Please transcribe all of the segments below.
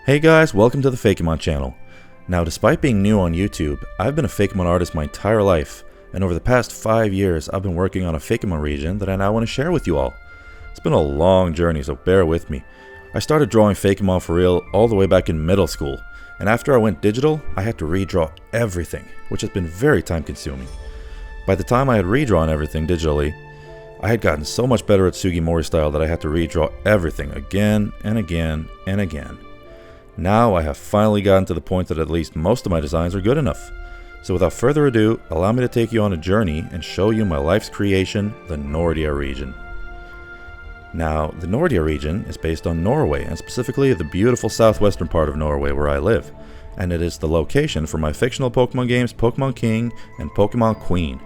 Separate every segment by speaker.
Speaker 1: Hey guys, welcome to the Fakemon channel. Now, despite being new on YouTube, I've been a Fakemon artist my entire life, and over the past 5 years I've been working on a Fakemon region that I now want to share with you all. It's been a long journey, so bear with me. I started drawing Fakemon for real all the way back in middle school, and after I went digital, I had to redraw everything, which has been very time consuming. By the time I had redrawn everything digitally, I had gotten so much better at Sugimori style that I had to redraw everything again and again and again. Now I have finally gotten to the point that at least most of my designs are good enough. So without further ado, allow me to take you on a journey and show you my life's creation, the Nordia region. Now, the Nordia region is based on Norway, and specifically the beautiful southwestern part of Norway where I live. And it is the location for my fictional Pokemon games Pokemon King and Pokemon Queen,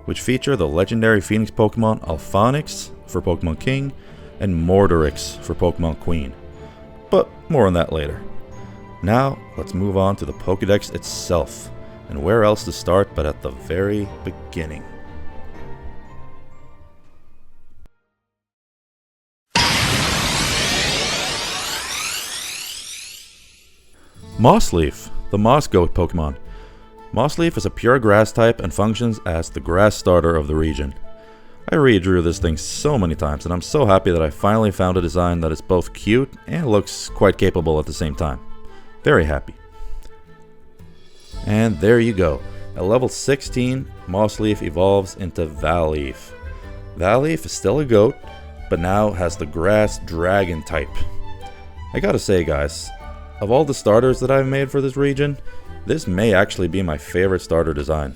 Speaker 1: which feature the legendary Phoenix Pokemon Alphonix for Pokemon King and Mordorix for Pokemon Queen. But more on that later. Now, let's move on to the Pokedex itself, and where else to start but at the very beginning. Mossleaf, the Moss Goat Pokemon. Mossleaf is a pure grass type and functions as the grass starter of the region. I redrew this thing so many times, and I'm so happy that I finally found a design that is both cute and looks quite capable at the same time. Very happy. And there you go. At level 16, Mossleaf evolves into Valleaf. Valleaf is still a goat, but now has the grass dragon type. I gotta say guys, of all the starters that I've made for this region, this may actually be my favorite starter design.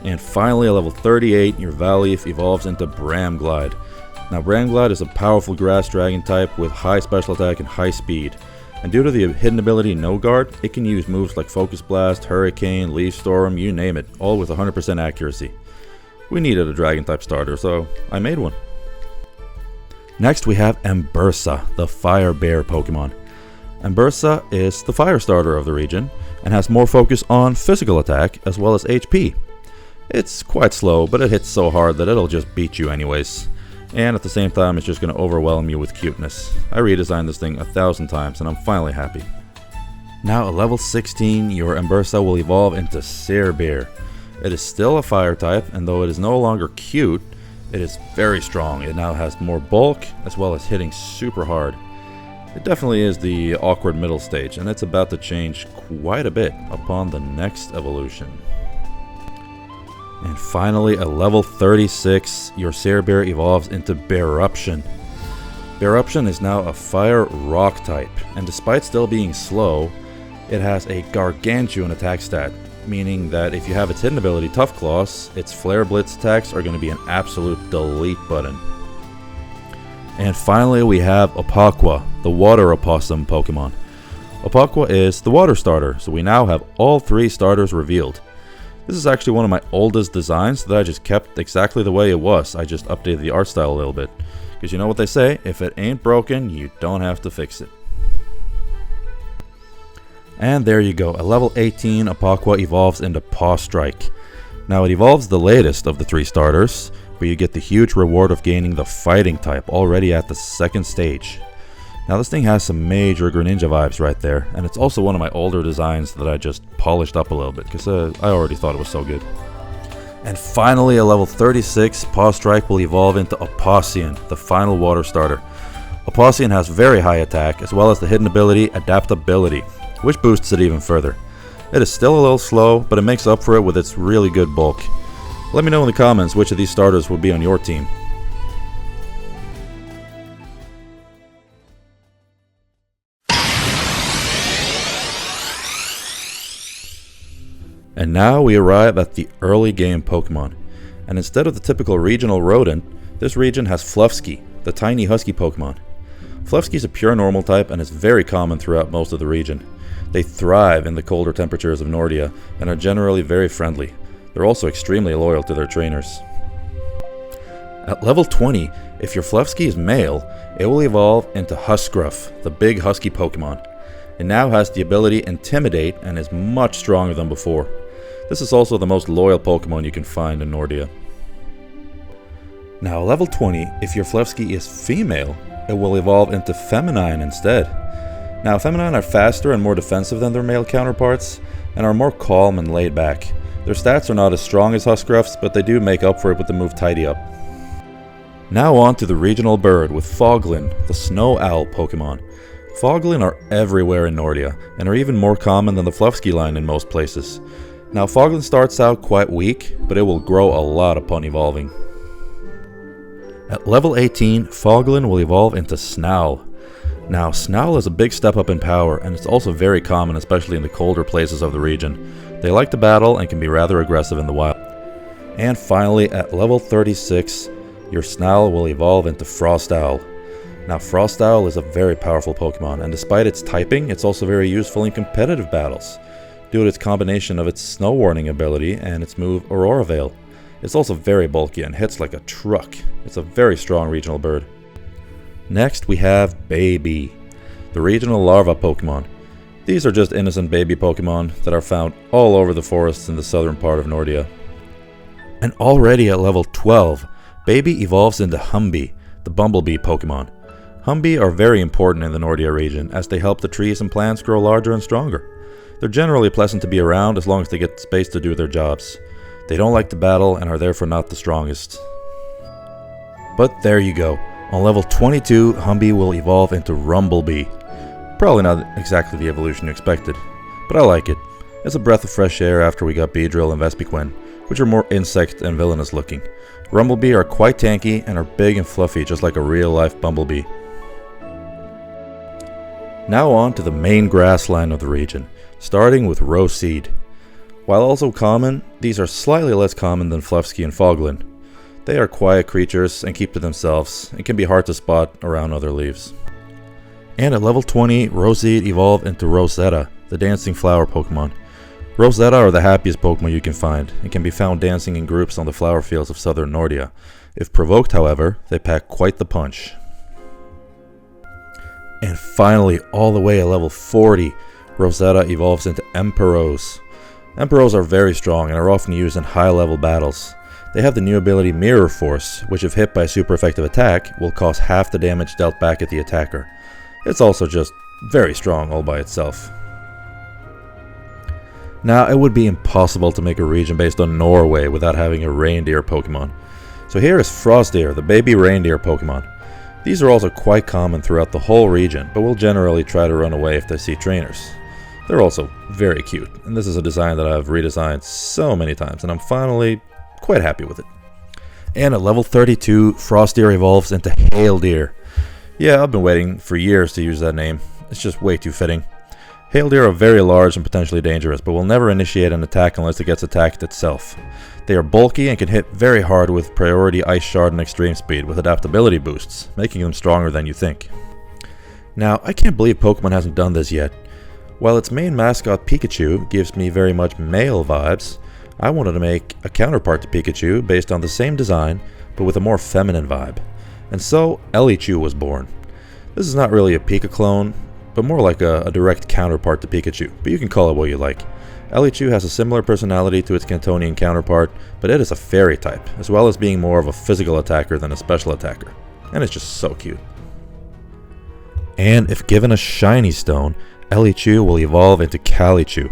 Speaker 1: And finally, at level 38, your Valleaf evolves into Bramglide. Now, Bramglide is a powerful grass dragon type with high special attack and high speed. And due to the hidden ability No Guard, it can use moves like Focus Blast, Hurricane, Leaf Storm, you name it, all with 100% accuracy. We needed a dragon type starter, so I made one. Next we have Embersa, the Fire Bear Pokemon. Embersa is the fire starter of the region and has more focus on physical attack as well as HP. It's quite slow, but it hits so hard that it'll just beat you anyways. And at the same time, it's just going to overwhelm you with cuteness. I redesigned this thing 1,000 times and I'm finally happy. Now at level 16, your Embersa will evolve into Cerebear. It is still a fire type, and though it is no longer cute, it is very strong. It now has more bulk as well as hitting super hard. It definitely is the awkward middle stage, and it's about to change quite a bit upon the next evolution. And finally, at level 36, your Cerebear evolves into Beruption. Beruption is now a fire rock type, and despite still being slow, it has a gargantuan attack stat, meaning that if you have its hidden ability Tough Claws, its Flare Blitz attacks are going to be an absolute delete button. And finally, we have Opaqua, the Water Opossum Pokemon. Opaqua is the water starter, so we now have all 3 starters revealed. This is actually one of my oldest designs that I just kept exactly the way it was. I just updated the art style a little bit. Because you know what they say, if it ain't broken, you don't have to fix it. And there you go, at level 18, Opaqua evolves into Paw Strike. Now it evolves the latest of the 3 starters, but you get the huge reward of gaining the fighting type already at the 2nd stage. Now this thing has some major Greninja vibes right there, and it's also one of my older designs that I just polished up a little bit because I already thought it was so good. And finally, at level 36, Paw Strike will evolve into Opossian, the final water starter. Opossian has very high attack as well as the hidden ability Adaptability, which boosts it even further. It is still a little slow, but it makes up for it with its really good bulk. Let me know in the comments which of these starters will be on your team. And now we arrive at the early game Pokemon, and instead of the typical regional rodent, this region has Fluffsky, the tiny husky Pokemon. Fluffsky is a pure normal type and is very common throughout most of the region. They thrive in the colder temperatures of Nordia and are generally very friendly. They're also extremely loyal to their trainers. At level 20, if your Fluffsky is male, it will evolve into Husgruff, the big husky Pokemon. It now has the ability Intimidate and is much stronger than before. This is also the most loyal Pokemon you can find in Nordia. Now level 20, if your Fluffsky is female, it will evolve into Feminine instead. Now, Feminine are faster and more defensive than their male counterparts, and are more calm and laid back. Their stats are not as strong as Huscruff's, but they do make up for it with the move Tidy Up. Now on to the regional bird with Foglin, the Snow Owl Pokemon. Foglin are everywhere in Nordia, and are even more common than the Fluffsky line in most places. Now, Foglin starts out quite weak, but it will grow a lot upon evolving. At level 18, Foglin will evolve into Snowl. Now, Snowl is a big step up in power, and it's also very common, especially in the colder places of the region. They like to battle and can be rather aggressive in the wild. And finally, at level 36, your Snowl will evolve into Frostowl. Now, Frostowl is a very powerful Pokemon, and despite its typing, it's also very useful in competitive battles, due to its combination of its Snow Warning ability and its move Aurora Veil. It's also very bulky and hits like a truck. It's a very strong regional bird. Next, we have Baby, the regional larva Pokemon. These are just innocent baby Pokemon that are found all over the forests in the southern part of Nordia. And already at level 12, Baby evolves into Humby, the bumblebee Pokemon. Humby are very important in the Nordia region as they help the trees and plants grow larger and stronger. They're generally pleasant to be around as long as they get space to do their jobs. They don't like to battle and are therefore not the strongest. But there you go. On level 22, Humby will evolve into Rumblebee. Probably not exactly the evolution you expected, but I like it. It's a breath of fresh air after we got Beedrill and Vespiquen, which are more insect and villainous looking. Rumblebee are quite tanky and are big and fluffy just like a real-life bumblebee. Now on to the main grass line of the region, starting with Roseseed. While also common, these are slightly less common than Fluffsky and Foglin. They are quiet creatures and keep to themselves, and can be hard to spot around other leaves. And at level 20, Roseseed evolve into Rosetta, the dancing flower Pokemon. Rosetta are the happiest Pokemon you can find, and can be found dancing in groups on the flower fields of southern Nordia. If provoked, however, they pack quite the punch. And finally, all the way at level 40, Rosetta evolves into Emperos. Emperos are very strong and are often used in high-level battles. They have the new ability Mirror Force, which if hit by a super effective attack, will cause half the damage dealt back at the attacker. It's also just very strong all by itself. Now, it would be impossible to make a region based on Norway without having a reindeer Pokemon. So here is Frostdeer, the baby reindeer Pokemon. These are also quite common throughout the whole region, but will generally try to run away if they see trainers. They're also very cute, and this is a design that I've redesigned so many times, and I'm finally quite happy with it. And at level 32, Frostdeer evolves into Haildeer. Yeah, I've been waiting for years to use that name. It's just way too fitting. Haildeer are very large and potentially dangerous, but will never initiate an attack unless it gets attacked itself. They are bulky and can hit very hard with priority Ice Shard and Extreme Speed with adaptability boosts, making them stronger than you think. Now, I can't believe Pokemon hasn't done this yet. While its main mascot Pikachu gives me very much male vibes, I wanted to make a counterpart to Pikachu based on the same design, but with a more feminine vibe. And so, Elichu was born. This is not really a Pika clone, but more like a direct counterpart to Pikachu, but you can call it what you like. Elichu has a similar personality to its Cantonian counterpart, but it is a fairy type, as well as being more of a physical attacker than a special attacker. And it's just so cute. And if given a shiny stone, Elichu will evolve into Calichu.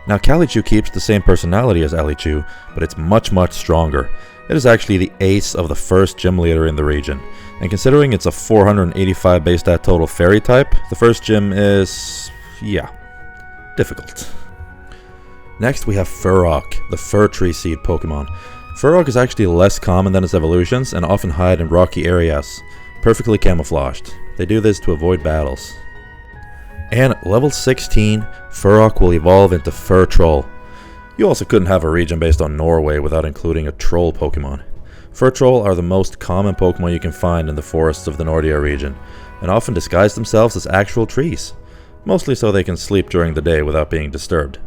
Speaker 1: Now, Calichu keeps the same personality as Elichu, but it's much stronger. It is actually the ace of the first gym leader in the region, and considering it's a 485 base stat total fairy type, the first gym is, difficult. Next we have Furrock, the fir tree seed Pokemon. Furrock is actually less common than its evolutions and often hide in rocky areas, perfectly camouflaged. They do this to avoid battles. And at level 16, Furrock will evolve into Furtroll. You also couldn't have a region based on Norway without including a troll Pokemon. Furtroll are the most common Pokemon you can find in the forests of the Nordia region, and often disguise themselves as actual trees, mostly so they can sleep during the day without being disturbed.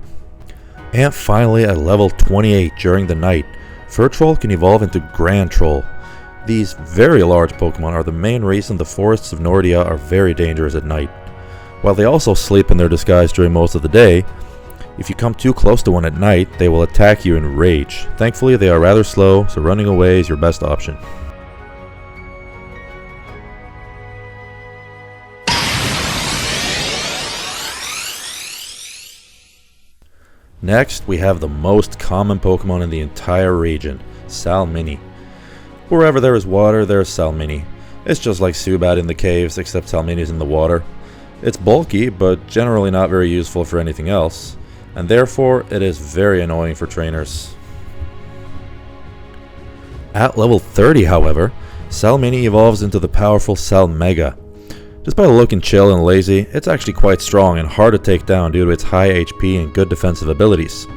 Speaker 1: And finally, at level 28 during the night, Furtroll can evolve into Grand Troll. These very large Pokemon are the main reason the forests of Nordia are very dangerous at night. While they also sleep in their disguise during most of the day, if you come too close to one at night, they will attack you in rage. Thankfully, they are rather slow, so running away is your best option. Next, we have the most common Pokemon in the entire region, Salmini. Wherever there is water, there is Salmini. It's just like Zubat in the caves, except Salmini's in the water. It's bulky, but generally not very useful for anything else, and therefore it is very annoying for trainers. At level 30, however, Salmini evolves into the powerful Salmega. Despite looking chill and lazy, it's actually quite strong and hard to take down due to its high HP and good defensive abilities.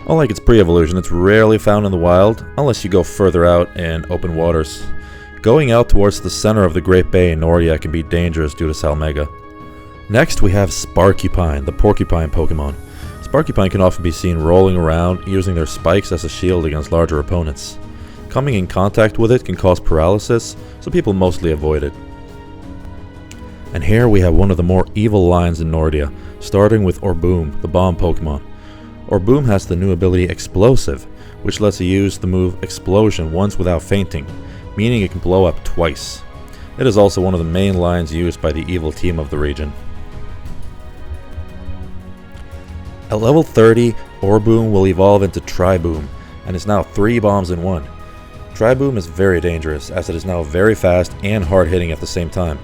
Speaker 1: Unlike its pre-evolution, it's rarely found in the wild, unless you go further out in open waters. Going out towards the center of the Great Bay in Nordia can be dangerous due to Salmega. Next we have Sparkypine, the porcupine Pokemon. Sparkypine can often be seen rolling around, using their spikes as a shield against larger opponents. Coming in contact with it can cause paralysis, so people mostly avoid it. And here we have one of the more evil lines in Nordia, starting with Orboom, the bomb Pokemon. Orboom has the new ability Explosive, which lets you use the move Explosion once without fainting, meaning it can blow up twice. It is also one of the main lines used by the evil team of the region. At level 30, Orboom will evolve into Triboom, and is now 3 bombs in 1. Triboom is very dangerous, as it is now very fast and hard hitting at the same time.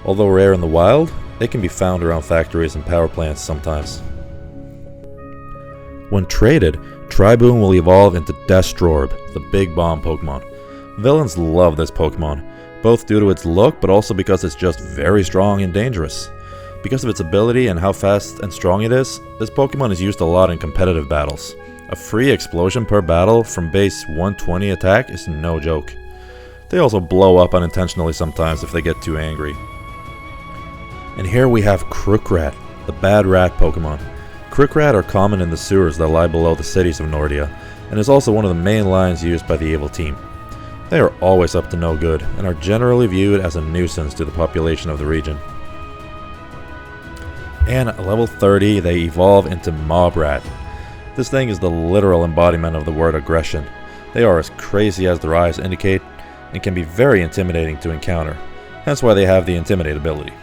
Speaker 1: Although rare in the wild, it can be found around factories and power plants sometimes. When traded, Triboom will evolve into Destrorb, the big bomb Pokemon. Villains love this Pokemon, both due to its look but also because it's just very strong and dangerous. Because of its ability and how fast and strong it is, this Pokemon is used a lot in competitive battles. A free explosion per battle from base 120 attack is no joke. They also blow up unintentionally sometimes if they get too angry. And here we have Crookrat, the bad rat Pokemon. Crookrat are common in the sewers that lie below the cities of Nordia, and is also one of the main lines used by the evil team. They are always up to no good, and are generally viewed as a nuisance to the population of the region. And at level 30, they evolve into Mobrat. This thing is the literal embodiment of the word aggression. They are as crazy as their eyes indicate, and can be very intimidating to encounter, hence why they have the Intimidate ability.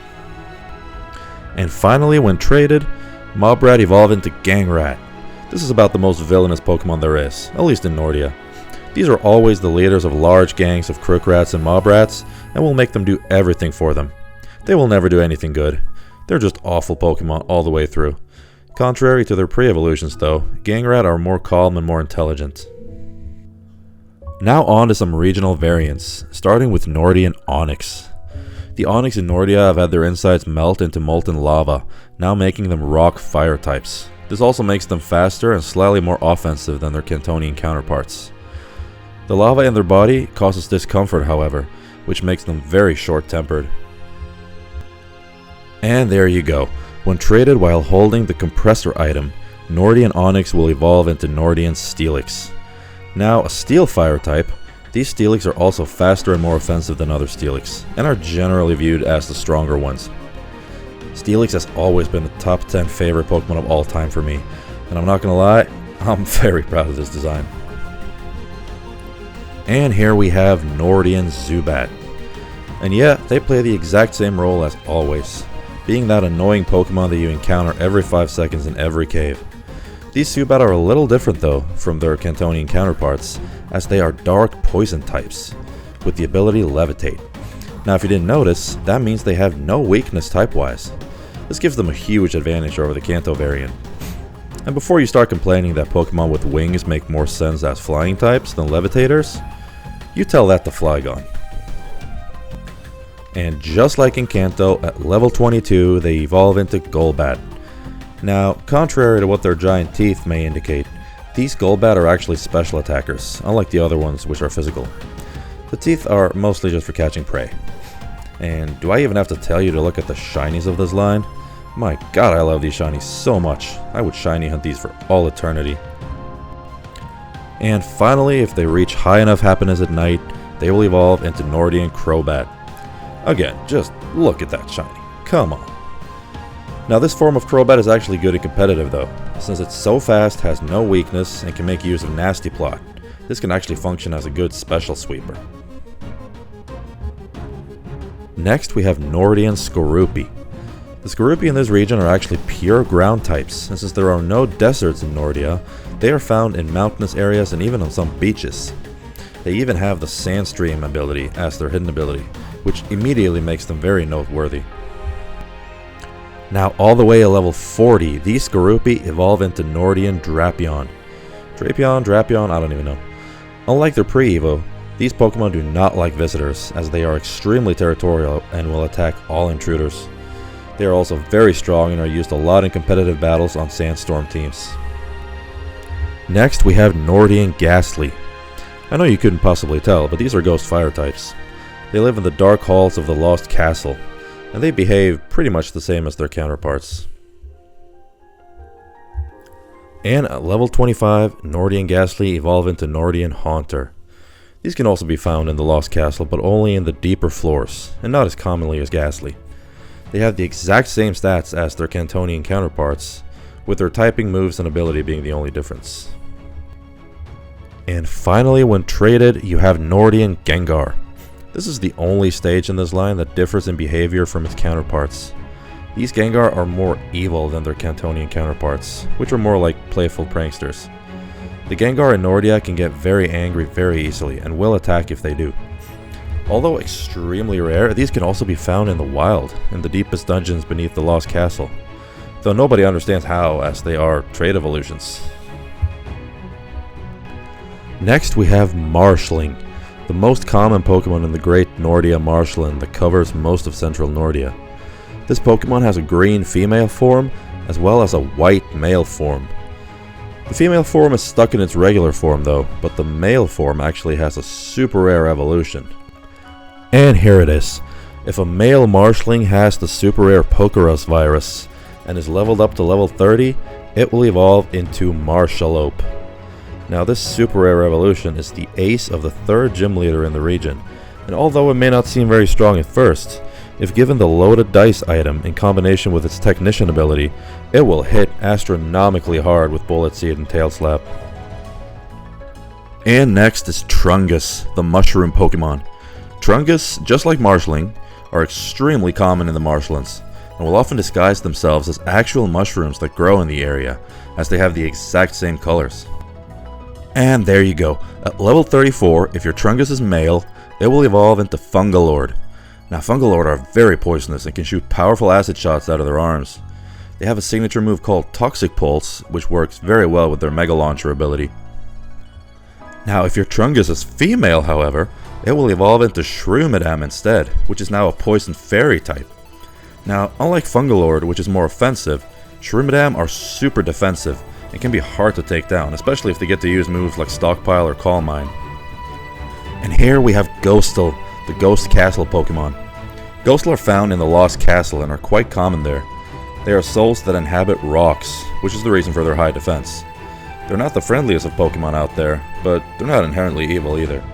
Speaker 1: And finally, when traded, Mobrat evolve into Gangrat. This is about the most villainous Pokemon there is, at least in Nordia. These are always the leaders of large gangs of Crookrats and Mobrats, and will make them do everything for them. They will never do anything good. They're just awful Pokemon all the way through. Contrary to their pre-evolutions though, Gangrat are more calm and more intelligent. Now on to some regional variants, starting with Nordian Onix. The Onix in Nordia have had their insides melt into molten lava, now making them rock fire types. This also makes them faster and slightly more offensive than their Cantonian counterparts. The lava in their body causes discomfort however, which makes them very short-tempered. And there you go. When traded while holding the compressor item, Nordian Onix will evolve into Nordian Steelix. Now a Steel Fire type, these Steelix are also faster and more offensive than other Steelix, and are generally viewed as the stronger ones. Steelix has always been the top 10 favorite Pokemon of all time for me, and I'm not gonna lie, I'm very proud of this design. And here we have Nordian Zubat. And yeah, they play the exact same role as always, being that annoying Pokemon that you encounter every 5 seconds in every cave. These Zubat are a little different though from their Cantonian counterparts, as they are dark poison types, with the ability Levitate. Now if you didn't notice, that means they have no weakness type-wise. This gives them a huge advantage over the Kanto variant. And before you start complaining that Pokemon with wings make more sense as flying types than levitators, you tell that to Flygon. And just like in Kanto, at level 22 they evolve into Golbat. Now, contrary to what their giant teeth may indicate, these Golbat are actually special attackers, unlike the other ones which are physical. The teeth are mostly just for catching prey. And do I even have to tell you to look at the shinies of this line? My god, I love these shinies so much. I would shiny hunt these for all eternity. And finally, if they reach high enough happiness at night, they will evolve into Nordian Crobat. Again, just look at that shiny. Come on. Now this form of Crobat is actually good and competitive though, since it's so fast, has no weakness, and can make use of Nasty Plot. This can actually function as a good special sweeper. Next we have Nordian Skorupi. The Skorupi in this region are actually pure ground types, and since there are no deserts in Nordia, they are found in mountainous areas and even on some beaches. They even have the Sandstream ability as their hidden ability, which immediately makes them very noteworthy. Now all the way at level 40, these Skorupi evolve into Nordian Drapion. Drapion, I don't even know. Unlike their pre-evo, these Pokemon do not like visitors, as they are extremely territorial and will attack all intruders. They are also very strong and are used a lot in competitive battles on Sandstorm teams. Next we have Nordian Ghastly. I know you couldn't possibly tell, but these are ghost fire types. They live in the dark halls of the Lost Castle, and they behave pretty much the same as their counterparts. And at level 25, Nordian Ghastly evolve into Nordian Haunter. These can also be found in the Lost Castle, but only in the deeper floors, and not as commonly as Ghastly. They have the exact same stats as their Cantonian counterparts, with their typing, moves, and ability being the only difference. And finally, when traded, you have Nordian Gengar. This is the only stage in this line that differs in behavior from its counterparts. These Gengar are more evil than their Cantonian counterparts, which are more like playful pranksters. The Gengar in Nordia can get very angry very easily, and will attack if they do. Although extremely rare, these can also be found in the wild, in the deepest dungeons beneath the Lost Castle, though nobody understands how, as they are trait evolutions. Next we have Marshling, the most common Pokemon in the Great Nordia Marshland that covers most of central Nordia. This Pokemon has a green female form, as well as a white male form. The female form is stuck in its regular form though, but the male form actually has a super rare evolution. And here it is. If a male Marshling has the super rare Pokedex virus and is leveled up to level 30, it will evolve into Marshalope. Now this super rare evolution is the ace of the third gym leader in the region, and although it may not seem very strong at first, if given the loaded dice item in combination with its technician ability, it will hit astronomically hard with Bullet Seed and Tail Slap. And next is Trungus, the mushroom Pokemon. Trungus, just like Marshling, are extremely common in the marshlands, and will often disguise themselves as actual mushrooms that grow in the area, as they have the exact same colors. And there you go. At level 34, if your Trungus is male, it will evolve into Fungalord. Now Fungalord are very poisonous and can shoot powerful acid shots out of their arms. They have a signature move called Toxic Pulse, which works very well with their Mega Launcher ability. Now if your Trungus is female, however, it will evolve into Shroomadam instead, which is now a Poison Fairy type. Now, unlike Fungalord, which is more offensive, Shroomadam are super defensive and can be hard to take down, especially if they get to use moves like Stockpile or Calm Mind. And here we have Ghostal, the Ghost Castle Pokemon. Ghostal are found in the Lost Castle and are quite common there. They are souls that inhabit rocks, which is the reason for their high defense. They're not the friendliest of Pokemon out there, but they're not inherently evil either.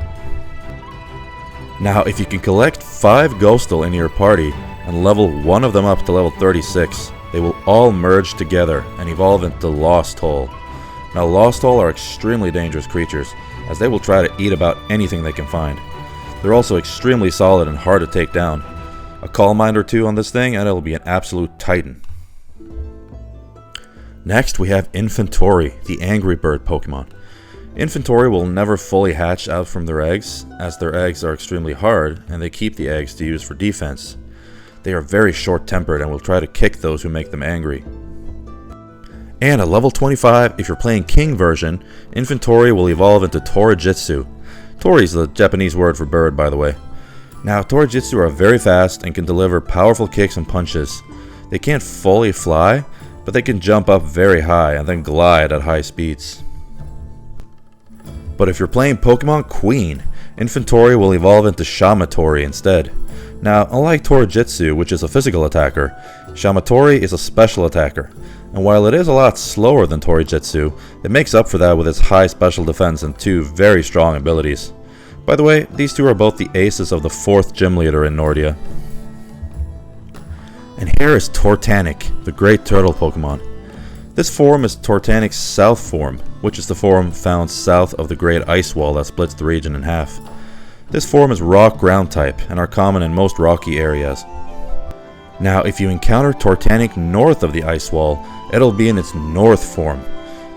Speaker 1: Now, if you can collect 5 Ghostal in your party and level one of them up to level 36, they will all merge together and evolve into Lost Hole. Now, Lost Hole are extremely dangerous creatures, as they will try to eat about anything they can find. They're also extremely solid and hard to take down. A Calm Mind or two on this thing and it'll be an absolute titan. Next we have Infantori, the Angry Bird Pokemon. Infantori will never fully hatch out from their eggs, as their eggs are extremely hard and they keep the eggs to use for defense. They are very short-tempered and will try to kick those who make them angry. And at level 25, if you're playing King version, Infantori will evolve into Torijitsu. Tori is the Japanese word for bird, by the way. Now, Torijitsu are very fast and can deliver powerful kicks and punches. They can't fully fly, but they can jump up very high and then glide at high speeds. But if you're playing Pokemon Queen, Infantori will evolve into Shamatori instead. Now, unlike Torijitsu, which is a physical attacker, Shamatori is a special attacker. And while it is a lot slower than Torijitsu, it makes up for that with its high special defense and 2 very strong abilities. By the way, these 2 are both the aces of the 4th gym leader in Nordia. And here is Tortanic, the great turtle Pokemon. This form is Tortanic's south form, which is the form found south of the great ice wall that splits the region in half. This form is rock ground type and are common in most rocky areas. Now, if you encounter Tortanic north of the ice wall, it'll be in its north form.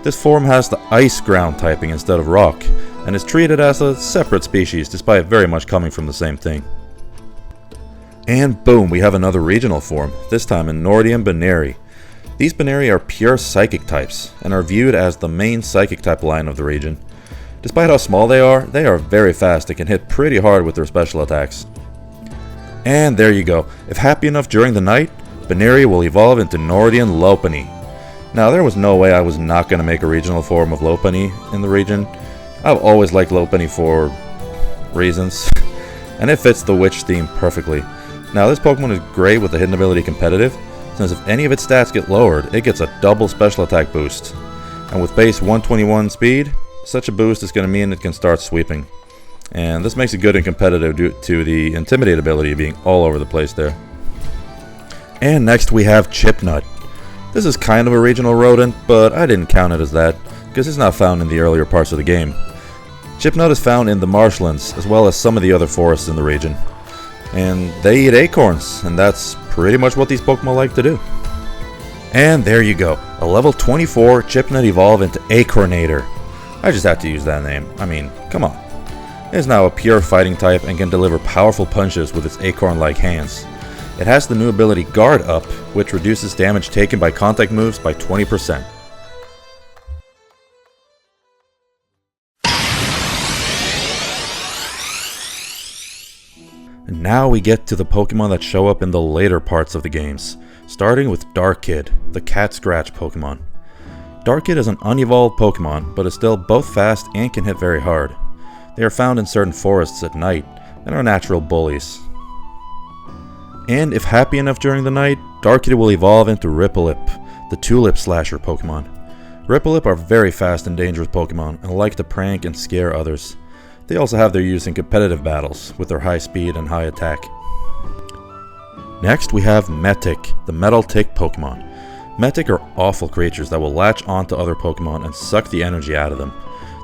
Speaker 1: This form has the ice ground typing instead of rock, and is treated as a separate species despite very much coming from the same thing. And boom, we have another regional form, this time in Nordia and Baneri. These Baneri are pure psychic types, and are viewed as the main psychic type line of the region. Despite how small they are very fast and can hit pretty hard with their special attacks. And there you go, if happy enough during the night, Baneri will evolve into Nordian Lopunny. Now there was no way I was not going to make a regional form of Lopunny in the region. I've always liked Lopunny for reasons, and it fits the witch theme perfectly. Now this Pokemon is great with the hidden ability competitive, since if any of its stats get lowered, it gets a double special attack boost. And with base 121 speed, such a boost is going to mean it can start sweeping. And this makes it good and competitive due to the Intimidate ability being all over the place there. And next we have Chipnut. This is kind of a regional rodent, but I didn't count it as that, because it's not found in the earlier parts of the game. Chipnut is found in the marshlands, as well as some of the other forests in the region. And they eat acorns, and that's pretty much what these Pokemon like to do. And there you go, a level 24 Chipnut evolve into Acornator. I just had to use that name, I mean, come on. It is now a pure fighting type and can deliver powerful punches with its acorn-like hands. It has the new ability Guard Up, which reduces damage taken by contact moves by 20%. And now we get to the Pokemon that show up in the later parts of the games, starting with Darkkid, the Cat Scratch Pokemon. Darkkid is an unevolved Pokemon, but is still both fast and can hit very hard. They are found in certain forests at night, and are natural bullies. And if happy enough during the night, Darkkid will evolve into Ripplip, the Tulip Slasher Pokemon. Ripplip are very fast and dangerous Pokemon, and like to prank and scare others. They also have their use in competitive battles, with their high speed and high attack. Next we have Metic, the Metal Tick Pokemon. Metic are awful creatures that will latch onto other Pokemon and suck the energy out of them.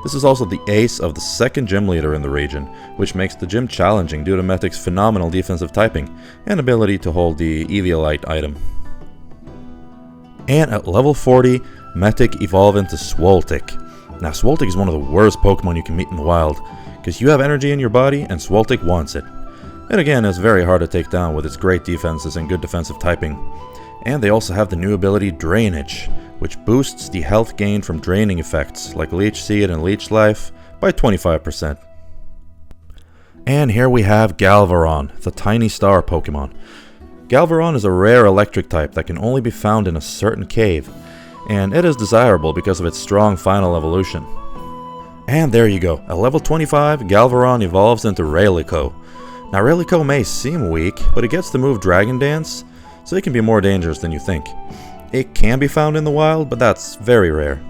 Speaker 1: This is also the ace of the second gym leader in the region, which makes the gym challenging due to Metic's phenomenal defensive typing and ability to hold the Eviolite item. And at level 40, Metic evolve into Swoltic. Now Swoltic is one of the worst Pokemon you can meet in the wild, because you have energy in your body and Swoltic wants it. It again is very hard to take down with its great defenses and good defensive typing. And they also have the new ability Drainage, which boosts the health gain from draining effects like Leech Seed and Leech Life by 25%. And here we have Galvaron, the Tiny Star Pokemon. Galvaron is a rare electric type that can only be found in a certain cave, and it is desirable because of its strong final evolution. And there you go, at level 25, Galvaron evolves into Rayleigh. Now Rayleigh may seem weak, but it gets the move Dragon Dance, so it can be more dangerous than you think. It can be found in the wild, but that's very rare.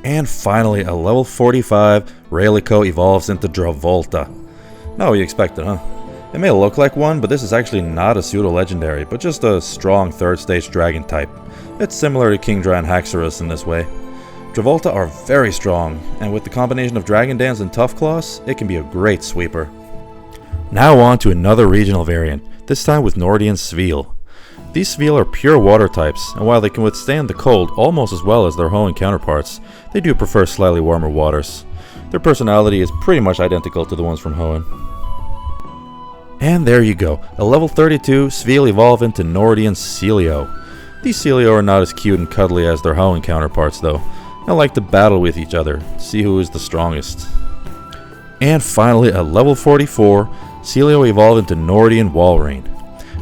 Speaker 1: And finally, at level 45, Rayleigh evolves into Dravolta. Not what you expected, huh? It may look like one, but this is actually not a pseudo-legendary, but just a strong third stage dragon type. It's similar to Kingdra and Haxorus in this way. Dravolta are very strong, and with the combination of Dragon Dance and Tough Claws, it can be a great sweeper. Now on to another regional variant, this time with Nordian Sveal. These Sveal are pure water types, and while they can withstand the cold almost as well as their Hoenn counterparts, they do prefer slightly warmer waters. Their personality is pretty much identical to the ones from Hoenn. And there you go, at level 32, Sveal evolve into Nordian Celio. These Celio are not as cute and cuddly as their Hoenn counterparts though, and like to battle with each other, to see who is the strongest. And finally, at level 44, Celio evolve into Nordian Walrein.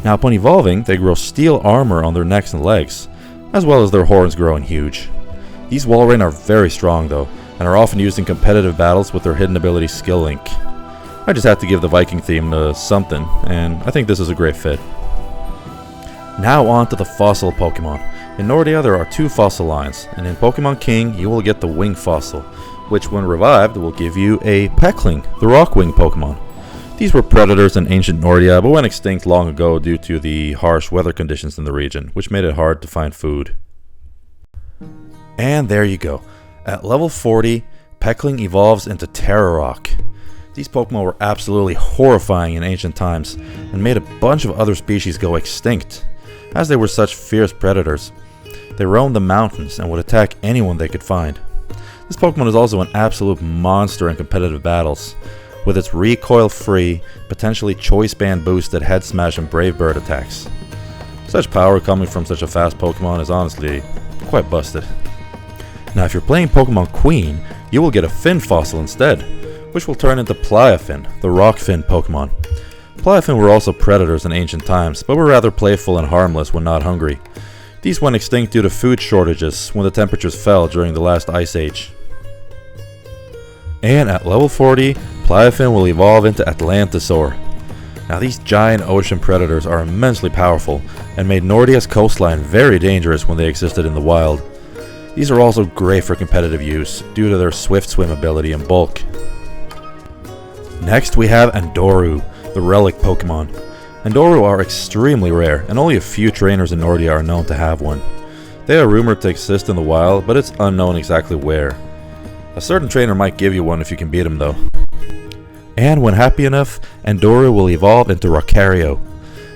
Speaker 1: Now upon evolving, they grow steel armor on their necks and legs, as well as their horns growing huge. These Walrein are very strong though, and are often used in competitive battles with their hidden ability Skill Link. I just had to give the Viking theme to something, and I think this is a great fit. Now on to the fossil Pokemon. In Nordia there are two fossil lines, and in Pokemon King you will get the Wing Fossil, which when revived will give you a Peckling, the Rockwing Pokemon. These were predators in ancient Nordia, but went extinct long ago due to the harsh weather conditions in the region, which made it hard to find food. And there you go. At level 40, Peckling evolves into Terrorock. These Pokemon were absolutely horrifying in ancient times, and made a bunch of other species go extinct, as they were such fierce predators. They roamed the mountains and would attack anyone they could find. This Pokemon is also an absolute monster in competitive battles, with its recoil-free, potentially choice band boosted head smash and brave bird attacks. Such power coming from such a fast Pokemon is honestly quite busted. Now if you're playing Pokemon Queen, you will get a Fin fossil instead, which will turn into Pliafin, the rock fin Pokemon. Pliafin were also predators in ancient times, but were rather playful and harmless when not hungry. These went extinct due to food shortages when the temperatures fell during the last ice age. And at level 40, Pliafin will evolve into Atlantosaur. Now these giant ocean predators are immensely powerful and made Nordia's coastline very dangerous when they existed in the wild. These are also great for competitive use due to their swift swim ability and bulk. Next we have Andoru, the relic Pokemon. Andoru are extremely rare, and only a few trainers in Nordia are known to have one. They are rumored to exist in the wild, but it's unknown exactly where. A certain trainer might give you one if you can beat him though. And when happy enough, Andoru will evolve into Rocario.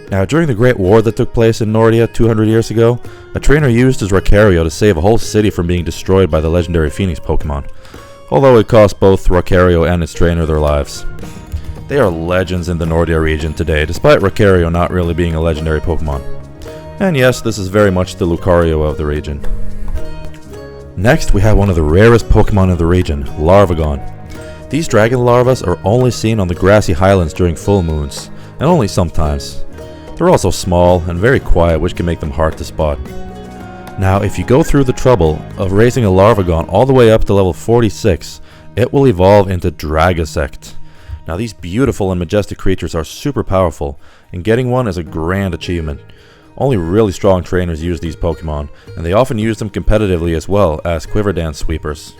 Speaker 1: Now during the Great War that took place in Nordia 200 years ago, a trainer used his Rocario to save a whole city from being destroyed by the legendary Phoenix Pokemon, although it cost both Rocario and its trainer their lives. They are legends in the Nordia region today, despite Rocario not really being a legendary Pokemon. And yes, this is very much the Lucario of the region. Next, we have one of the rarest Pokemon in the region, Larvagon. These dragon larvas are only seen on the grassy highlands during full moons, and only sometimes. They're also small and very quiet, which can make them hard to spot. Now, if you go through the trouble of raising a Larvagon all the way up to level 46, it will evolve into Dragasect. Now these beautiful and majestic creatures are super powerful, and getting one is a grand achievement. Only really strong trainers use these Pokemon, and they often use them competitively as well as Quiver Dance sweepers.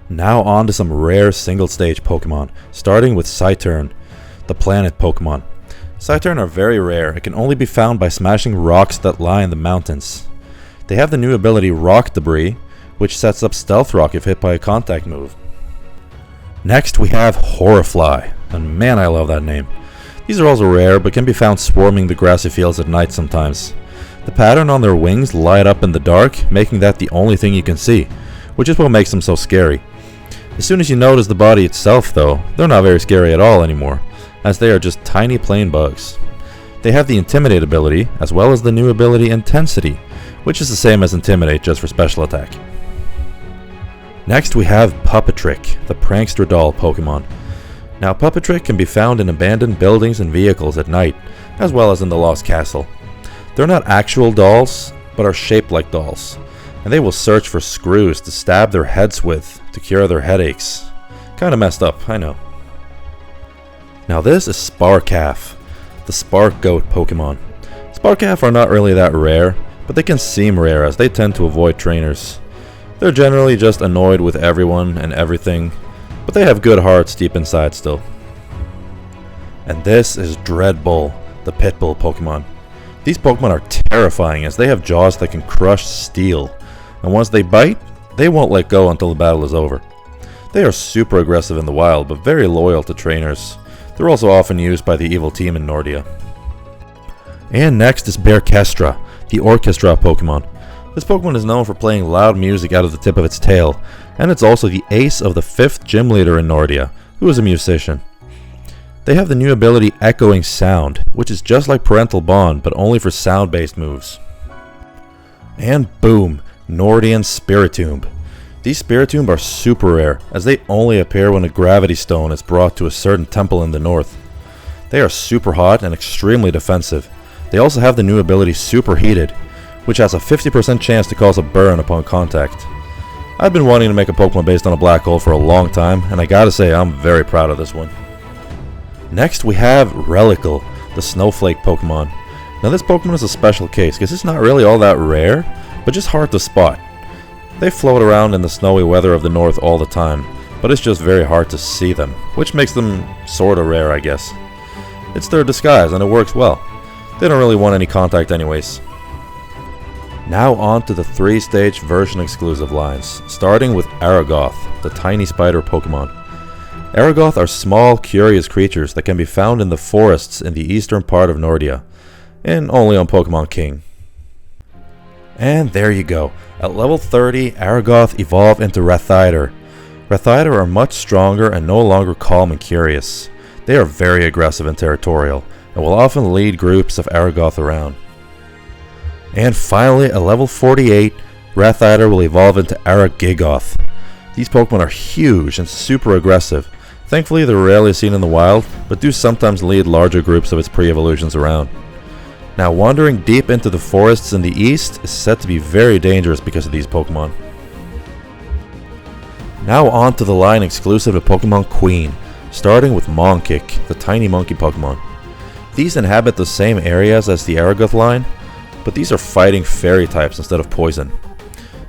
Speaker 1: Now on to some rare single stage Pokemon, starting with Saturn, the planet Pokemon. Saturn are very rare and can only be found by smashing rocks that lie in the mountains. They have the new ability Rock Debris, which sets up Stealth Rock if hit by a contact move. Next we have Horrifly, and man I love that name. These are also rare but can be found swarming the grassy fields at night sometimes. The pattern on their wings light up in the dark, making that the only thing you can see, which is what makes them so scary. As soon as you notice the body itself though, they're not very scary at all anymore, as they are just tiny plain bugs. They have the Intimidate ability, as well as the new ability Intensity, which is the same as Intimidate just for special attack. Next we have Puppetrick, the prankster doll Pokemon. Now Puppetrick can be found in abandoned buildings and vehicles at night, as well as in the Lost Castle. They're not actual dolls, but are shaped like dolls, and they will search for screws to stab their heads with to cure their headaches. Kinda messed up, I know. Now this is Sparkhalf, the Spark Goat Pokemon. Sparkhalf are not really that rare, but they can seem rare as they tend to avoid trainers. They're generally just annoyed with everyone and everything, but they have good hearts deep inside still. And this is Dreadbull, the Pitbull Pokemon. These Pokemon are terrifying as they have jaws that can crush steel, and once they bite, they won't let go until the battle is over. They are super aggressive in the wild, but very loyal to trainers. They're also often used by the evil team in Nordia. And next is Bearkestra, the Orchestra Pokemon. This Pokemon is known for playing loud music out of the tip of its tail, and it's also the ace of the 5th gym leader in Nordia, who is a musician. They have the new ability Echoing Sound, which is just like Parental Bond, but only for sound-based moves. And boom, Nordian Spiritomb. These Spiritomb are super rare, as they only appear when a gravity stone is brought to a certain temple in the north. They are super hot and extremely defensive. They also have the new ability Superheated, which has a 50% chance to cause a burn upon contact. I've been wanting to make a Pokemon based on a black hole for a long time, and I gotta say I'm very proud of this one. Next we have Relical, the Snowflake Pokemon. Now this Pokemon is a special case because it's not really all that rare, but just hard to spot. They float around in the snowy weather of the north all the time, but it's just very hard to see them, which makes them sorta rare, I guess. It's their disguise and it works well. They don't really want any contact anyways. Now on to the 3-stage version exclusive lines, starting with Aragoth, the tiny spider Pokemon. Aragoth are small, curious creatures that can be found in the forests in the eastern part of Nordia, and only on Pokemon King. And there you go. At level 30, Aragoth evolve into Rathider. Rathider are much stronger and no longer calm and curious. They are very aggressive and territorial, and will often lead groups of Aragoth around. And finally, at level 48, Rathider will evolve into Aragigoth. These Pokemon are huge and super aggressive. Thankfully, they're rarely seen in the wild, but do sometimes lead larger groups of its pre-evolutions around. Now, wandering deep into the forests in the east is said to be very dangerous because of these Pokemon. Now on to the line exclusive to Pokemon Queen, starting with Monkik, the tiny monkey Pokemon. These inhabit the same areas as the Aragoth line, but these are fighting fairy types instead of poison.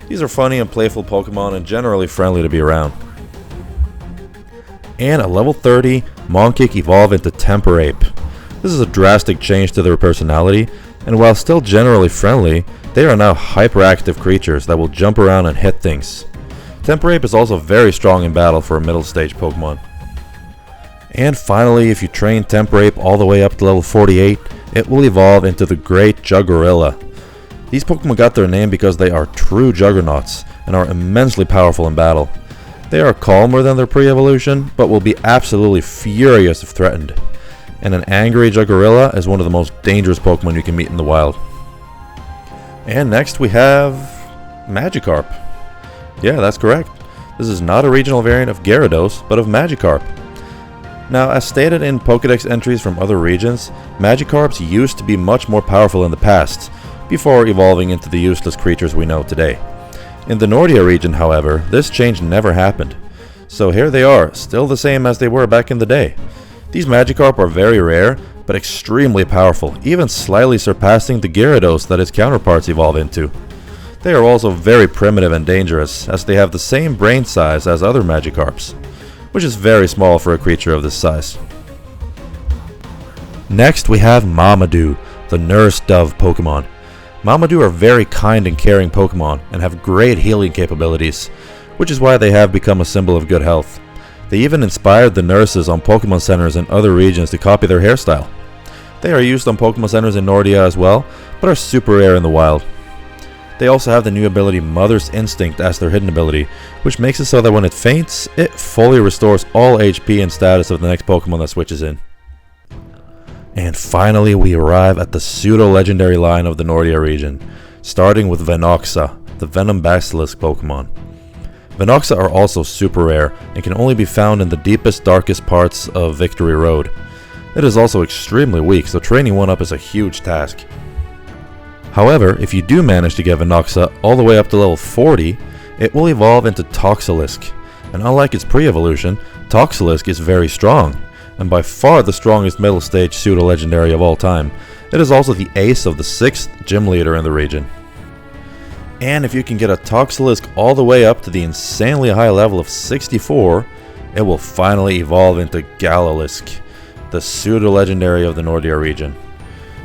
Speaker 1: These are funny and playful Pokemon and generally friendly to be around. And at level 30, Monkik evolve into Temperape. This is a drastic change to their personality, and while still generally friendly, they are now hyperactive creatures that will jump around and hit things. Temperape is also very strong in battle for a middle stage Pokemon. And finally, if you train Temperape all the way up to level 48, it will evolve into the Great Juggorilla. These Pokemon got their name because they are true juggernauts and are immensely powerful in battle. They are calmer than their pre-evolution, but will be absolutely furious if threatened. And an angry Juggorilla is one of the most dangerous Pokemon you can meet in the wild. And next we have Magikarp. Yeah, that's correct. This is not a regional variant of Gyarados, but of Magikarp. Now, as stated in Pokedex entries from other regions, Magikarps used to be much more powerful in the past, before evolving into the useless creatures we know today. In the Nordia region, however, this change never happened. So here they are, still the same as they were back in the day. These Magikarp are very rare, but extremely powerful, even slightly surpassing the Gyarados that its counterparts evolve into. They are also very primitive and dangerous, as they have the same brain size as other Magikarps, which is very small for a creature of this size. Next we have Mamadou, the nurse dove Pokemon. Mamadou are very kind and caring Pokemon and have great healing capabilities, which is why they have become a symbol of good health. They even inspired the nurses on Pokemon centers in other regions to copy their hairstyle. They are used on Pokemon centers in Nordia as well, but are super rare in the wild. They also have the new ability Mother's Instinct as their hidden ability, which makes it so that when it faints, it fully restores all HP and status of the next Pokemon that switches in. And finally we arrive at the pseudo-legendary line of the Nordia region, starting with Venoxa, the Venom Basilisk Pokemon. Venoxa are also super rare and can only be found in the deepest, darkest parts of Victory Road. It is also extremely weak, so training one up is a huge task. However, if you do manage to get Venoxa all the way up to level 40, it will evolve into Toxilisk. And unlike its pre-evolution, Toxilisk is very strong, and by far the strongest middle stage pseudo-legendary of all time. It is also the ace of the 6th gym leader in the region. And if you can get a Toxilisk all the way up to the insanely high level of 64, it will finally evolve into Galilisk, the pseudo-legendary of the Nordia region.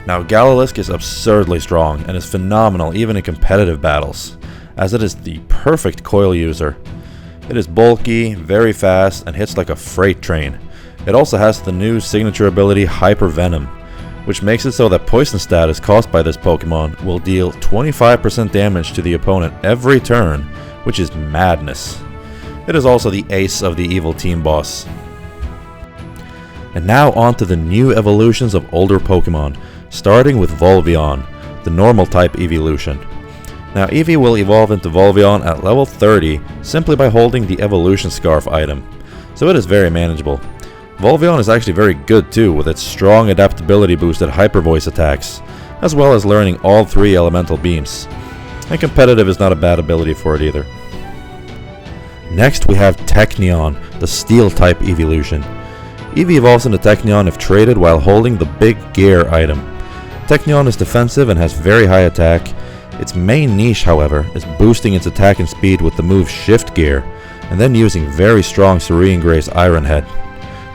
Speaker 1: Now, Galilisk is absurdly strong and is phenomenal even in competitive battles, as it is the perfect coil user. It is bulky, very fast, and hits like a freight train. It also has the new signature ability Hyper Venom, which makes it so that poison status caused by this Pokemon will deal 25% damage to the opponent every turn, which is madness. It is also the ace of the evil team boss. And now on to the new evolutions of older Pokemon, starting with Volvion, the normal type evolution. Now Eevee will evolve into Volvion at level 30 simply by holding the evolution scarf item, so it is very manageable. Volvion is actually very good too, with its strong adaptability boosted hyper voice attacks, as well as learning all 3 elemental beams. And competitive is not a bad ability for it either. Next we have Technion, the steel type evolution. Eevee evolves into Technion if traded while holding the Big Gear item. Technion is defensive and has very high attack. Its main niche, however, is boosting its attack and speed with the move Shift Gear, and then using very strong Serene Grace Iron Head,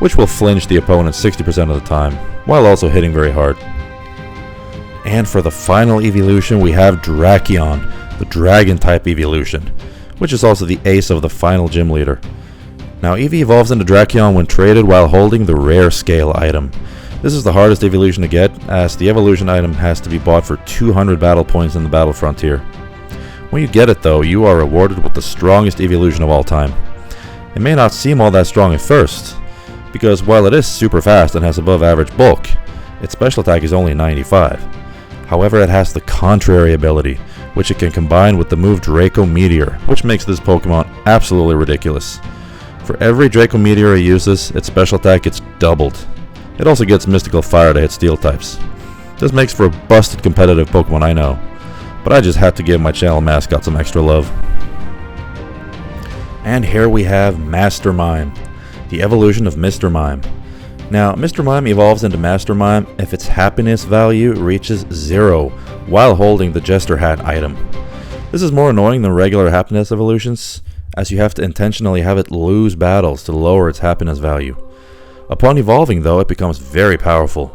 Speaker 1: which will flinch the opponent 60% of the time, while also hitting very hard. And for the final evolution, we have Drakion, the dragon type evolution, which is also the ace of the final gym leader. Now Eevee evolves into Drakion when traded while holding the rare scale item. This is the hardest evolution to get, as the evolution item has to be bought for 200 battle points in the battle frontier. When you get it though, you are rewarded with the strongest evolution of all time. It may not seem all that strong at first, because while it is super fast and has above average bulk, its special attack is only 95. However, it has the contrary ability, which it can combine with the move Draco Meteor, which makes this Pokemon absolutely ridiculous. For every Draco Meteor it uses, its special attack gets doubled. It also gets Mystical Fire to hit Steel types. This makes for a busted competitive Pokemon, I know, but I just had to give my channel mascot some extra love. And here we have Master Mime, the evolution of Mr. Mime. Now, Mr. Mime evolves into Master Mime if its happiness value reaches 0 while holding the Jester Hat item. This is more annoying than regular happiness evolutions, as you have to intentionally have it lose battles to lower its happiness value. Upon evolving though, it becomes very powerful.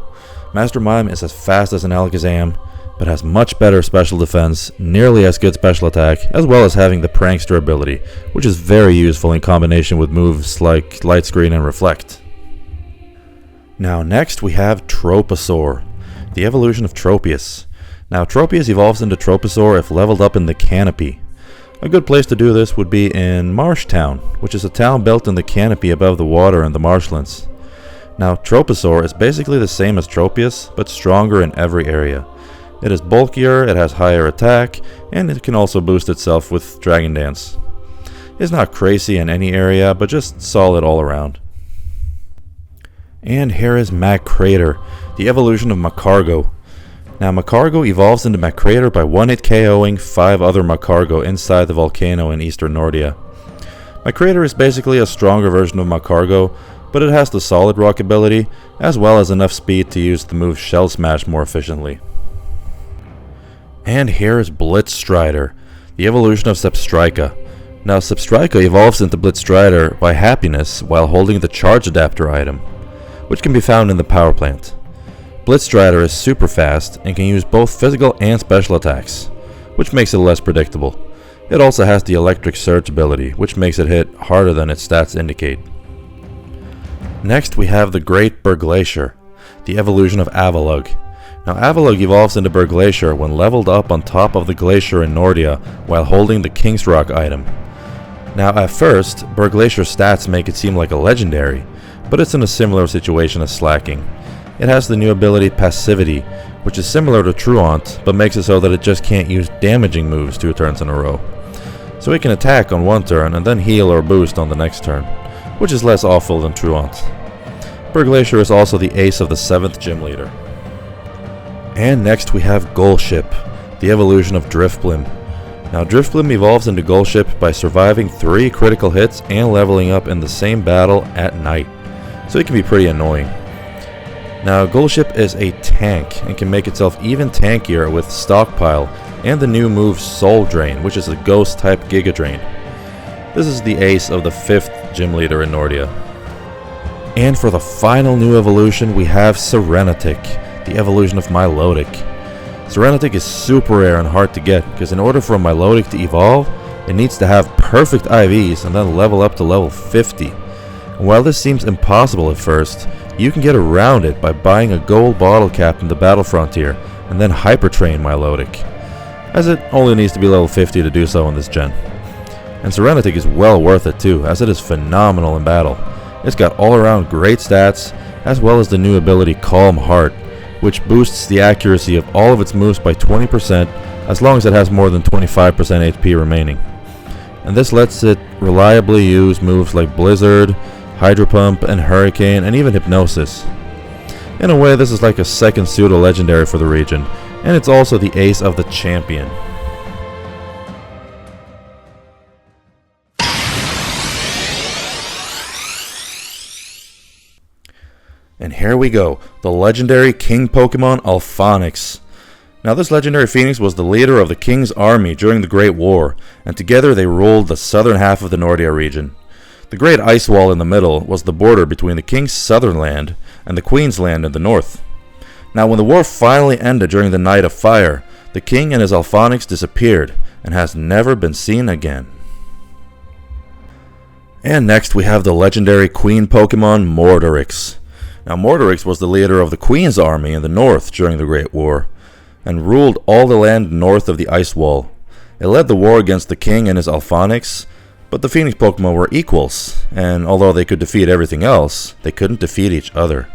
Speaker 1: Master Mime is as fast as an Alakazam, but has much better special defense, nearly as good special attack, as well as having the Prankster ability, which is very useful in combination with moves like Light Screen and Reflect. Now next we have Troposaur, the evolution of Tropius. Now Tropius evolves into Troposaur if leveled up in the Canopy. A good place to do this would be in Marsh Town, which is a town built in the canopy above the water in the marshlands. Now Troposaur is basically the same as Tropius, but stronger in every area. It is bulkier, it has higher attack, and it can also boost itself with Dragon Dance. It's not crazy in any area, but just solid all around. And here is Macrator, the evolution of Macargo. Now Macargo evolves into Macrator by one-hit KOing 5 other Macargo inside the volcano in eastern Nordia. Macrator is basically a stronger version of Macargo, but it has the Solid Rock ability, as well as enough speed to use the move Shell Smash more efficiently. And here is Blitzstrider, the evolution of Sepstrika. Now Sepstrika evolves into Blitzstrider by happiness while holding the Charge Adapter item, which can be found in the power plant. Blitzstrider is super fast and can use both physical and special attacks, which makes it less predictable. It also has the Electric Surge ability, which makes it hit harder than its stats indicate. Next we have the Great Burglacier, the evolution of Avalugg. Now Avalugg evolves into Burglacier when leveled up on top of the glacier in Nordia while holding the King's Rock item. Now at first, Burglacier's stats make it seem like a legendary, but it's in a similar situation as Slacking. It has the new ability Passivity, which is similar to Truant, but makes it so that it just can't use damaging moves 2 turns in a row. So it can attack on one turn and then heal or boost on the next turn, which is less awful than Truant. Burglacier is also the ace of the 7th gym leader. And next we have Golship, the evolution of Drifblim. Now Drifblim evolves into Golship by surviving 3 critical hits and leveling up in the same battle at night, so it can be pretty annoying. Now Golship is a tank and can make itself even tankier with Stockpile and the new move Soul Drain, which is a ghost type Giga Drain. This is the ace of the 5th gym leader in Nordia. And for the final new evolution we have Serenatic, the evolution of Milotic. Serenatic is super rare and hard to get, because in order for a Milotic to evolve, it needs to have perfect IVs and then level up to level 50. And while this seems impossible at first, you can get around it by buying a gold bottle cap in the battle frontier and then hypertrain Milotic, as it only needs to be level 50 to do so in this gen. And Serenatic is well worth it too, as it is phenomenal in battle. It's got all around great stats, as well as the new ability Calm Heart, which boosts the accuracy of all of its moves by 20% as long as it has more than 25% HP remaining. And this lets it reliably use moves like Blizzard, Hydro Pump, and Hurricane, and even Hypnosis. In a way, this is like a second pseudo-legendary for the region, and it's also the ace of the champion. And here we go, the legendary King Pokemon Alphonix. Now this legendary Phoenix was the leader of the King's army during the Great War, and together they ruled the southern half of the Nordia region. The Great Ice Wall in the middle was the border between the King's southern land and the Queen's land in the north. Now when the war finally ended during the Night of Fire, the king and his Alphonics disappeared and has never been seen again. And next we have the legendary Queen Pokemon Mortarix. Now Mortarix was the leader of the Queen's army in the north during the Great War, and ruled all the land north of the Ice Wall. It led the war against the king and his Alphonics, but the Phoenix Pokemon were equals, and although they could defeat everything else, they couldn't defeat each other.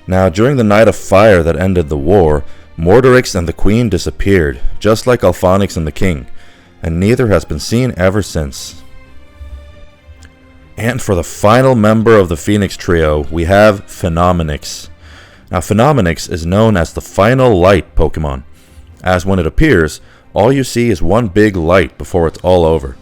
Speaker 1: Now during the Night of Fire that ended the war, Mortarix and the Queen disappeared, just like Alphonix and the king, and neither has been seen ever since. And for the final member of the Phoenix Trio, we have Phenomenix. Now Phenomenix is known as the Final Light Pokemon, as when it appears, all you see is one big light before it's all over.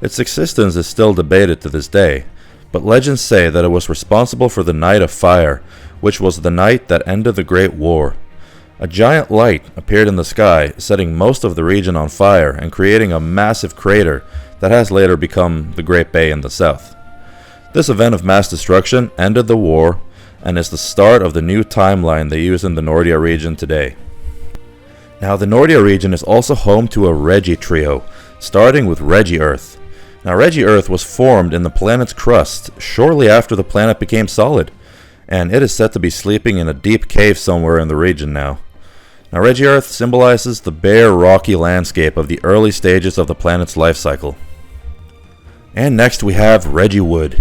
Speaker 1: Its existence is still debated to this day, but legends say that it was responsible for the Night of Fire, which was the night that ended the Great War. A giant light appeared in the sky, setting most of the region on fire and creating a massive crater that has later become the Great Bay in the south. This event of mass destruction ended the war and is the start of the new timeline they use in the Nordia region today. Now the Nordia region is also home to a Regi trio, starting with Regi Earth. Now Regi Earth was formed in the planet's crust shortly after the planet became solid, and it is said to be sleeping in a deep cave somewhere in the region now. Now Regi Earth symbolizes the bare rocky landscape of the early stages of the planet's life cycle. And next we have Regiwood.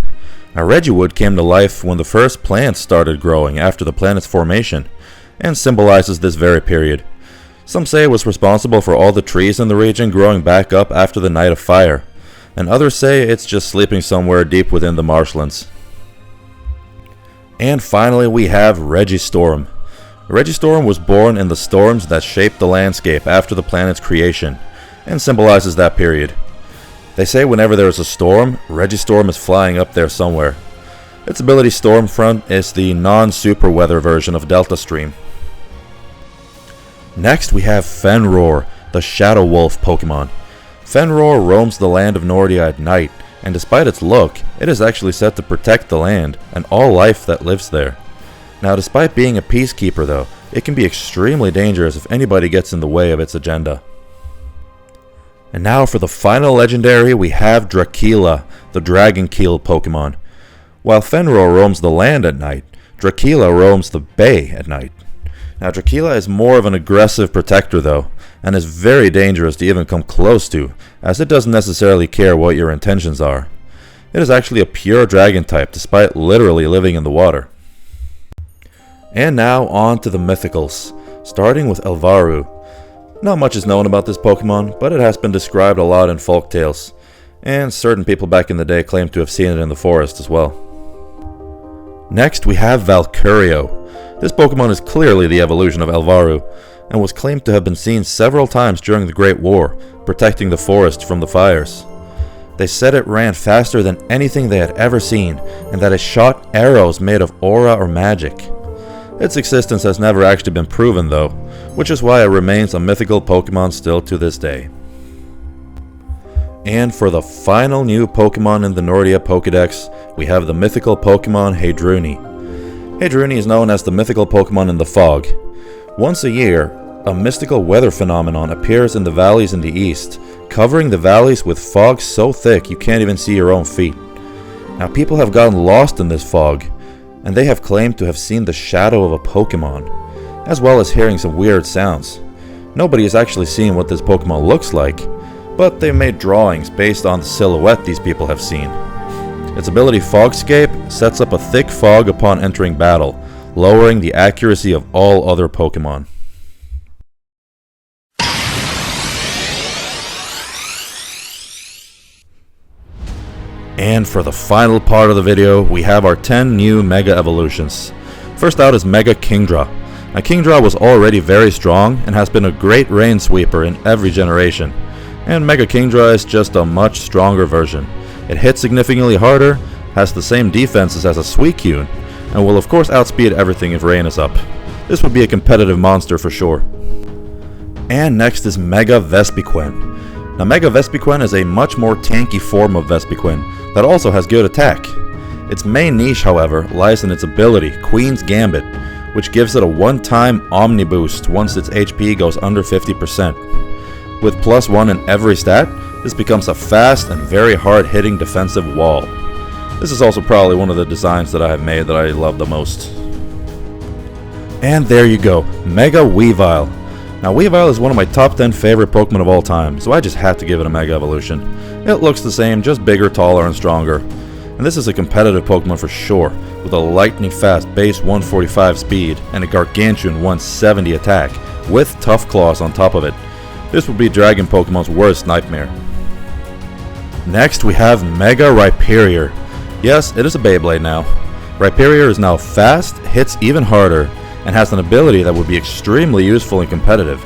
Speaker 1: Now Regiwood came to life when the first plants started growing after the planet's formation, and symbolizes this very period. Some say it was responsible for all the trees in the region growing back up after the Night of Fire, and others say it's just sleeping somewhere deep within the marshlands. And finally we have Registorm. Registorm was born in the storms that shaped the landscape after the planet's creation, and symbolizes that period. They say whenever there is a storm, Registorm is flying up there somewhere. Its ability Stormfront is the non-super weather version of Delta Stream. Next we have Fenroar, the Shadow Wolf Pokemon. Fenroar roams the land of Nordia at night, and despite its look, it is actually said to protect the land and all life that lives there. Now despite being a peacekeeper though, it can be extremely dangerous if anybody gets in the way of its agenda. And now for the final legendary, we have Dracula, the Dragonkeel Pokemon. While Fenroar roams the land at night, Dracula roams the bay at night. Now Dracula is more of an aggressive protector though, and is very dangerous to even come close to, as it doesn't necessarily care what your intentions are. It is actually a pure dragon type despite literally living in the water. And now on to the mythicals, starting with Elvaru. Not much is known about this Pokemon, but it has been described a lot in folktales, and certain people back in the day claim to have seen it in the forest as well. Next we have Valkyrio. This Pokemon is clearly the evolution of Elvaru, and was claimed to have been seen several times during the Great War, protecting the forest from the fires. They said it ran faster than anything they had ever seen, and that it shot arrows made of aura or magic. Its existence has never actually been proven though, which is why it remains a mythical Pokemon still to this day. And for the final new Pokemon in the Nordia Pokedex, we have the mythical Pokemon Heidruni. Heidruni is known as the mythical Pokemon in the fog. Once a year, a mystical weather phenomenon appears in the valleys in the east, covering the valleys with fog so thick you can't even see your own feet. Now people have gotten lost in this fog, and they have claimed to have seen the shadow of a Pokemon, as well as hearing some weird sounds. Nobody has actually seen what this Pokemon looks like, but they made drawings based on the silhouette these people have seen. Its ability Fogscape sets up a thick fog upon entering battle, lowering the accuracy of all other Pokemon. And for the final part of the video, we have our 10 new Mega Evolutions. First out is Mega Kingdra. Now Kingdra was already very strong and has been a great rain sweeper in every generation. And Mega Kingdra is just a much stronger version. It hits significantly harder, has the same defenses as a Suicune, and will of course outspeed everything if rain is up. This would be a competitive monster for sure. And next is Mega Vespiquen. Now Mega Vespiquen is a much more tanky form of Vespiquen that also has good attack. Its main niche, however, lies in its ability, Queen's Gambit, which gives it a one-time Omni boost once its HP goes under 50%. With +1 in every stat, this becomes a fast and very hard-hitting defensive wall. This is also probably one of the designs that I have made that I love the most. And there you go, Mega Weavile. Now Weavile is one of my top 10 favorite Pokemon of all time, so I just had to give it a Mega Evolution. It looks the same, just bigger, taller, and stronger. And this is a competitive Pokemon for sure, with a lightning fast base 145 speed and a gargantuan 170 attack, with Tough Claws on top of it. This would be Dragon Pokemon's worst nightmare. Next we have Mega Rhyperior. Yes, it is a Beyblade now. Rhyperior is now fast, hits even harder, and has an ability that would be extremely useful and competitive.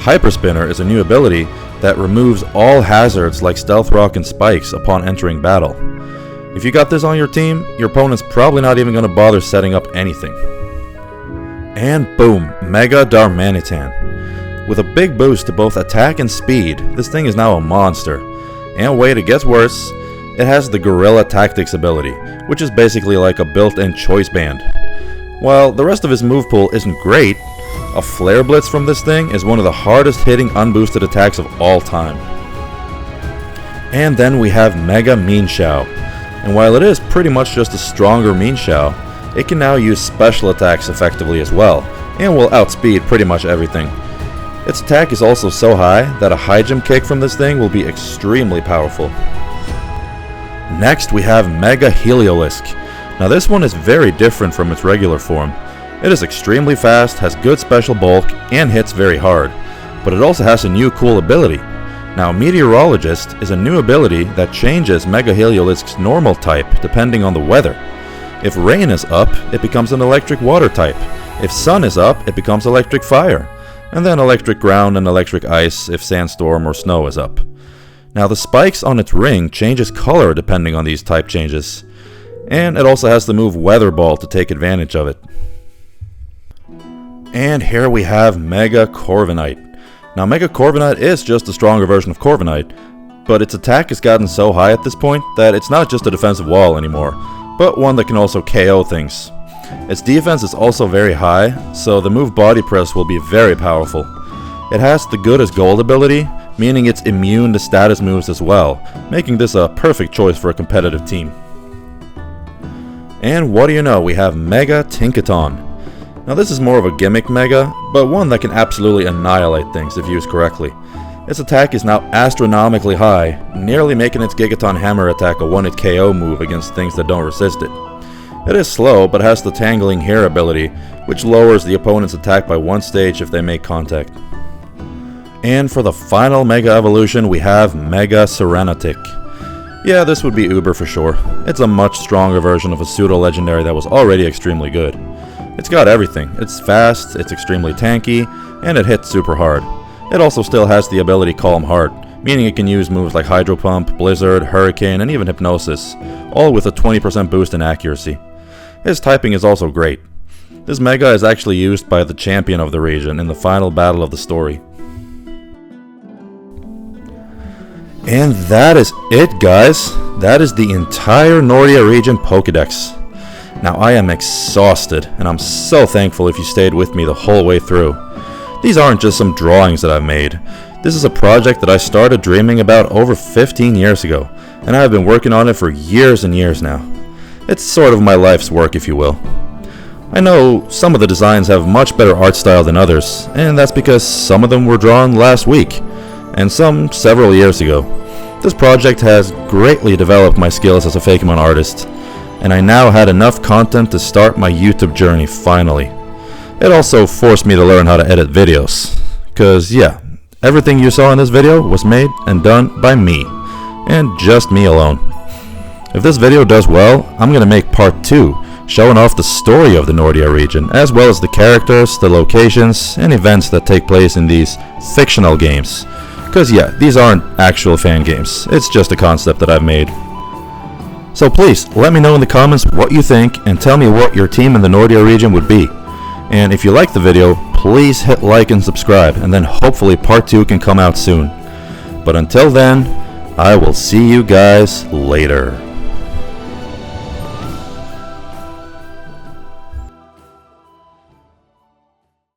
Speaker 1: Hyper Spinner is a new ability that removes all hazards like Stealth Rock and Spikes upon entering battle. If you got this on your team, your opponent's probably not even going to bother setting up anything. And boom, Mega Darmanitan. With a big boost to both attack and speed, this thing is now a monster. And wait, it gets worse. It has the Guerrilla Tactics ability, which is basically like a built-in choice band. While the rest of his move pool isn't great, a Flare Blitz from this thing is one of the hardest hitting unboosted attacks of all time. And then we have Mega Mienshao. And while it is pretty much just a stronger Mienshao, it can now use special attacks effectively as well, and will outspeed pretty much everything. Its attack is also so high that a high jump kick from this thing will be extremely powerful. Next we have Mega Heliolisk. Now this one is very different from its regular form. It is extremely fast, has good special bulk, and hits very hard. But it also has a new cool ability. Now Meteorologist is a new ability that changes Mega Heliolisk's normal type depending on the weather. If rain is up, it becomes an electric water type. If sun is up, it becomes electric fire. And then electric ground and electric ice if sandstorm or snow is up. Now the spikes on its ring changes color depending on these type changes. And it also has the move Weather Ball to take advantage of it. And here we have Mega Corviknight. Now Mega Corviknight is just a stronger version of Corviknight, but its attack has gotten so high at this point that it's not just a defensive wall anymore, but one that can also KO things. Its defense is also very high, so the move Body Press will be very powerful. It has the Good as Gold ability, meaning it's immune to status moves as well, making this a perfect choice for a competitive team. And what do you know, we have Mega Tinkaton. Now this is more of a gimmick Mega, but one that can absolutely annihilate things if used correctly. Its attack is now astronomically high, nearly making its Gigaton Hammer attack a 1-hit KO move against things that don't resist it. It is slow, but has the Tangling Hair ability, which lowers the opponent's attack by 1 stage if they make contact. And for the final Mega Evolution, we have Mega Serenitic. Yeah, this would be Uber for sure. It's a much stronger version of a pseudo-legendary that was already extremely good. It's got everything. It's fast, it's extremely tanky, and it hits super hard. It also still has the ability Calm Heart, meaning it can use moves like Hydro Pump, Blizzard, Hurricane, and even Hypnosis, all with a 20% boost in accuracy. His typing is also great. This Mega is actually used by the champion of the region in the final battle of the story. And that is it, guys. That is the entire Nordia region Pokedex. Now I am exhausted, and I'm so thankful if you stayed with me the whole way through. These aren't just some drawings that I've made. This is a project that I started dreaming about over 15 years ago, and I have been working on it for years and years now. It's sort of my life's work, if you will. I know some of the designs have much better art style than others, and that's because some of them were drawn last week, and some several years ago. This project has greatly developed my skills as a Fakemon artist, and I now had enough content to start my YouTube journey finally. It also forced me to learn how to edit videos, cause yeah, everything you saw in this video was made and done by me, and just me alone. If this video does well, I'm gonna make part 2, showing off the story of the Nordia region, as well as the characters, the locations, and events that take place in these fictional games. Cause yeah, these aren't actual fan games, it's just a concept that I've made. So please, let me know in the comments what you think, and tell me what your team in the Nordia region would be. And if you liked the video, please hit like and subscribe, and then hopefully part 2 can come out soon. But until then, I will see you guys later.